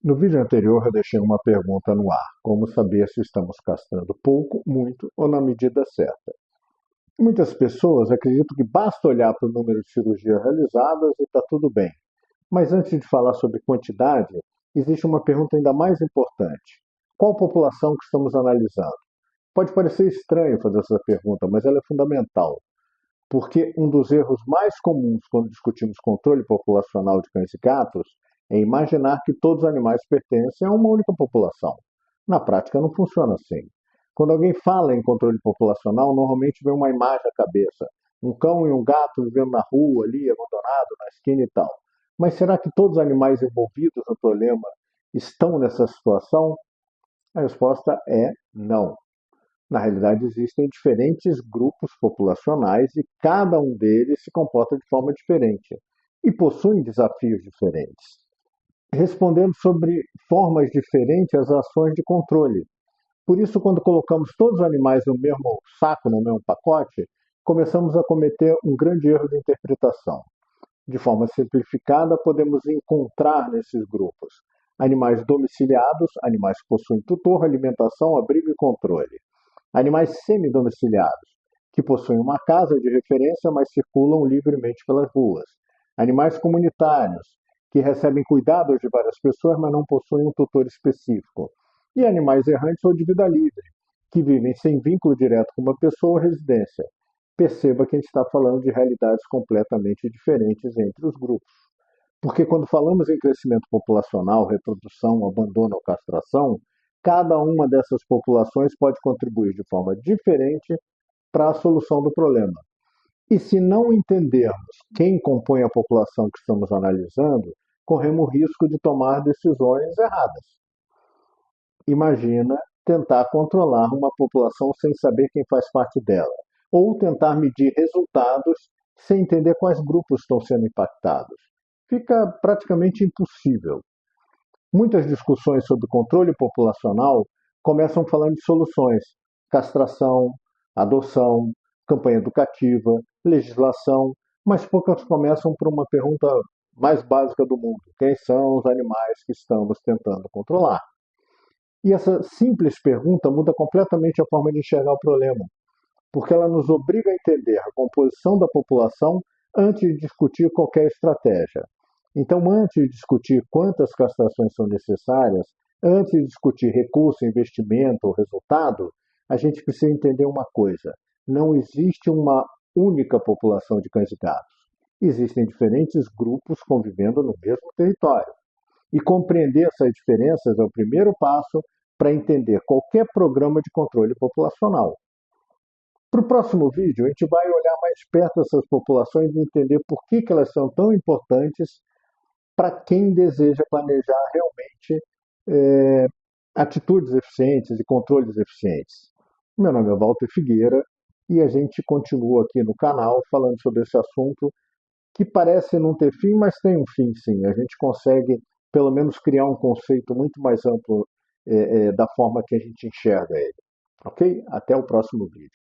No vídeo anterior, eu deixei uma pergunta no ar: como saber se estamos castrando pouco, muito ou na medida certa? Muitas pessoas acreditam que basta olhar para o número de cirurgias realizadas e está tudo bem. Mas antes de falar sobre quantidade, existe uma pergunta ainda mais importante: qual população que estamos analisando? Pode parecer estranho fazer essa pergunta, mas ela é fundamental, porque um dos erros mais comuns quando discutimos controle populacional de cães e gatos é imaginar que todos os animais pertencem a uma única população. Na prática, não funciona assim. Quando alguém fala em controle populacional, normalmente vem uma imagem à cabeça: um cão e um gato vivendo na rua, ali, abandonado, na esquina e tal. Mas será que todos os animais envolvidos no problema estão nessa situação? A resposta é não. Na realidade, existem diferentes grupos populacionais e cada um deles se comporta de forma diferente e possuem desafios diferentes, respondendo sobre formas diferentes às ações de controle. Por isso, quando colocamos todos os animais no mesmo saco, no mesmo pacote, começamos a cometer um grande erro de interpretação. De forma simplificada, podemos encontrar nesses grupos animais domiciliados, animais que possuem tutor, alimentação, abrigo e controle. Animais semidomiciliados, que possuem uma casa de referência, mas circulam livremente pelas ruas. Animais comunitários, que recebem cuidados de várias pessoas, mas não possuem um tutor específico. E animais errantes ou de vida livre, que vivem sem vínculo direto com uma pessoa ou residência. Perceba que a gente está falando de realidades completamente diferentes entre os grupos. Porque quando falamos em crescimento populacional, reprodução, abandono ou castração, cada uma dessas populações pode contribuir de forma diferente para a solução do problema. E se não entendermos quem compõe a população que estamos analisando, corremos o risco de tomar decisões erradas. Imagina tentar controlar uma população sem saber quem faz parte dela, ou tentar medir resultados sem entender quais grupos estão sendo impactados. Fica praticamente impossível. Muitas discussões sobre controle populacional começam falando de soluções: castração, adoção, campanha educativa, legislação, mas poucas começam por uma pergunta mais básica do mundo: quem são os animais que estamos tentando controlar? E essa simples pergunta muda completamente a forma de enxergar o problema, porque ela nos obriga a entender a composição da população antes de discutir qualquer estratégia. Então, antes de discutir quantas castrações são necessárias, antes de discutir recurso, investimento ou resultado, a gente precisa entender uma coisa: não existe uma única população de cães e gatos. Existem diferentes grupos convivendo no mesmo território. E compreender essas diferenças é o primeiro passo para entender qualquer programa de controle populacional. Para o próximo vídeo, a gente vai olhar mais perto essas populações e entender por que elas são tão importantes para quem deseja planejar realmente é, atitudes eficientes e controles eficientes. Meu nome é Walter Figueira e a gente continua aqui no canal falando sobre esse assunto que parece não ter fim, mas tem um fim sim. A gente consegue pelo menos criar um conceito muito mais amplo da forma que a gente enxerga ele. Ok? Até o próximo vídeo.